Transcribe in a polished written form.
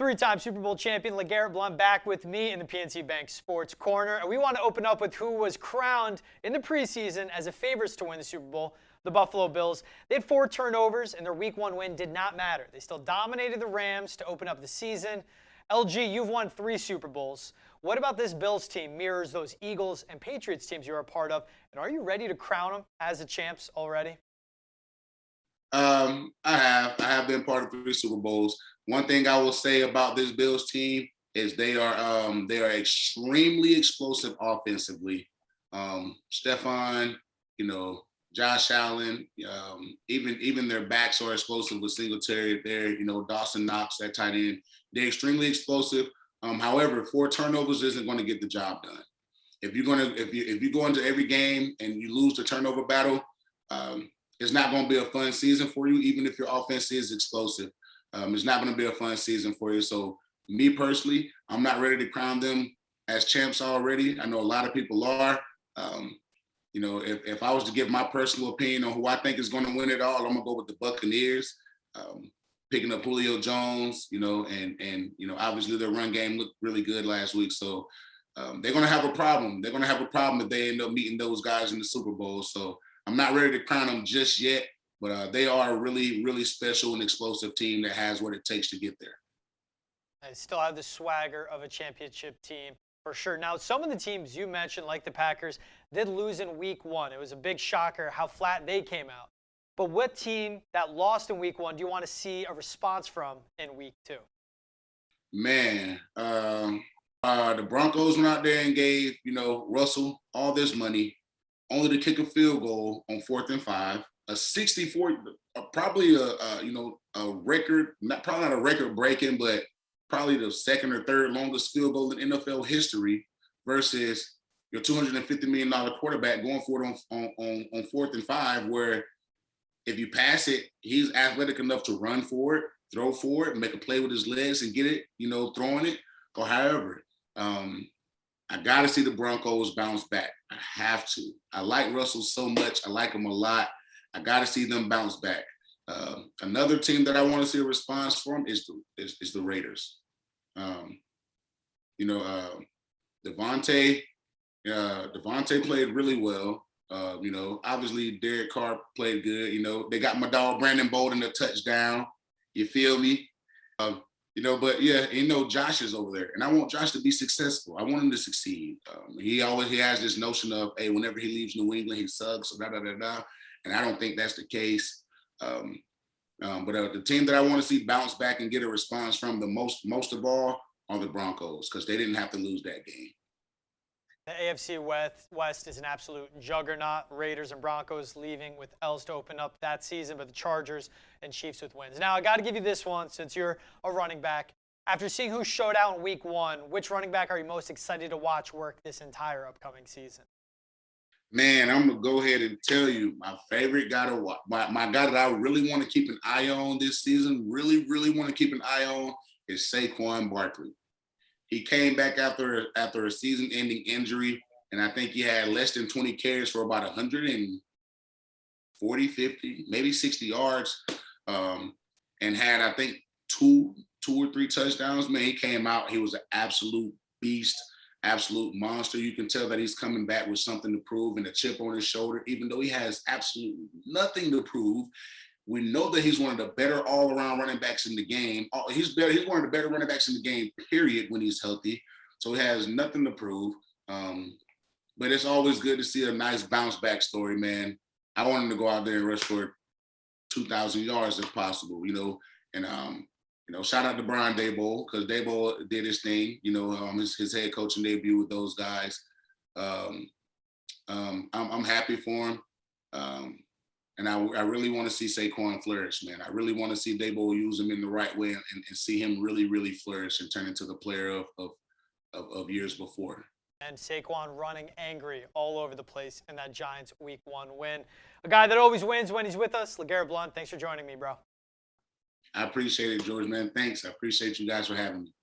Three-time Super Bowl champion LeGarrette Blount back with me in the PNC Bank Sports Corner. And we want to open up with who was crowned in the preseason as a favorites to win the Super Bowl, the Buffalo Bills. They had 4 turnovers, and their Week 1 win did not matter. They still dominated the Rams to open up the season. LG, you've won 3 Super Bowls. What about this Bills team mirrors those Eagles and Patriots teams you're a part of? And are you ready to crown them as the champs already? I have been part of 3 Super Bowls. One thing I will say about this Bills team is they are extremely explosive offensively. Stephon, Josh Allen, even their backs are explosive with Singletary there. Dawson Knox, that tight end. They're extremely explosive. However, 4 turnovers isn't going to get the job done. If you go into every game and you lose the turnover battle, it's not going to be a fun season for you, even if your offense is explosive. It's not going to be a fun season for you. So me personally, I'm not ready to crown them as champs already. I know a lot of people are. If I was to give my personal opinion on who I think is going to win it all, I'm going to go with the Buccaneers, picking up Julio Jones, and obviously their run game looked really good last week. So they're going to have a problem. They're going to have a problem if they end up meeting those guys in the Super Bowl. So I'm not ready to crown them just yet, but they are a really, really special and explosive team that has what it takes to get there. They still have the swagger of a championship team for sure. Now, some of the teams you mentioned, like the Packers, did lose in Week 1. It was a big shocker how flat they came out. But what team that lost in Week 1 do you want to see a response from in Week 2? Man, the Broncos went out there and gave, Russell all this money, only to kick a field goal on 4th and 5, a 64, probably a record, probably not a record breaking, but probably the 2nd or 3rd longest field goal in NFL history versus your $250 million quarterback going for it on 4th and 5, where if you pass it, he's athletic enough to run for it, throw for it, make a play with his legs and get it, throwing it or however. I got to see the Broncos bounce back. I have to. I like Russell so much. I like him a lot. I got to see them bounce back. Another team that I want to see a response from is the Raiders. Devontae played really well. Obviously Derek Carr played good. They got my dog Brandon Bolden a touchdown. You feel me? But yeah, Josh is over there, and I want Josh to be successful. I want him to succeed. He has this notion of, hey, whenever he leaves New England, he sucks, and I don't think that's the case. But the team that I want to see bounce back and get a response from the most of all are the Broncos, because they didn't have to lose that game. The AFC West is an absolute juggernaut. Raiders and Broncos leaving with L's to open up that season, but the Chargers and Chiefs with wins. Now, I got to give you this one since you're a running back. After seeing who showed out in Week 1, which running back are you most excited to watch work this entire upcoming season? Man, I'm going to go ahead and tell you my favorite guy to watch, my guy that I really want to keep an eye on this season, really, really want to keep an eye on, is Saquon Barkley. He came back after a season-ending injury, and I think he had less than 20 carries for about 140, 50, maybe 60 yards, and had, I think, two or three touchdowns. Man, he came out. He was an absolute beast, absolute monster. You can tell that he's coming back with something to prove and a chip on his shoulder, even though he has absolutely nothing to prove. We know that he's one of the better all-around running backs in the game. He's one of the better running backs in the game, period, when he's healthy. So he has nothing to prove. But it's always good to see a nice bounce-back story, man. I want him to go out there and rush for 2,000 yards if possible, And, shout out to Brian Daboll, because Daboll did his thing, his head coaching debut with those guys. I'm happy for him. And I really want to see Saquon flourish, man. I really want to see Daboll use him in the right way and see him really, really flourish and turn into the player of years before. And Saquon running angry all over the place in that Giants Week 1 win. A guy that always wins when he's with us, LeGarrette Blount. Thanks for joining me, bro. I appreciate it, George, man. Thanks. I appreciate you guys for having me.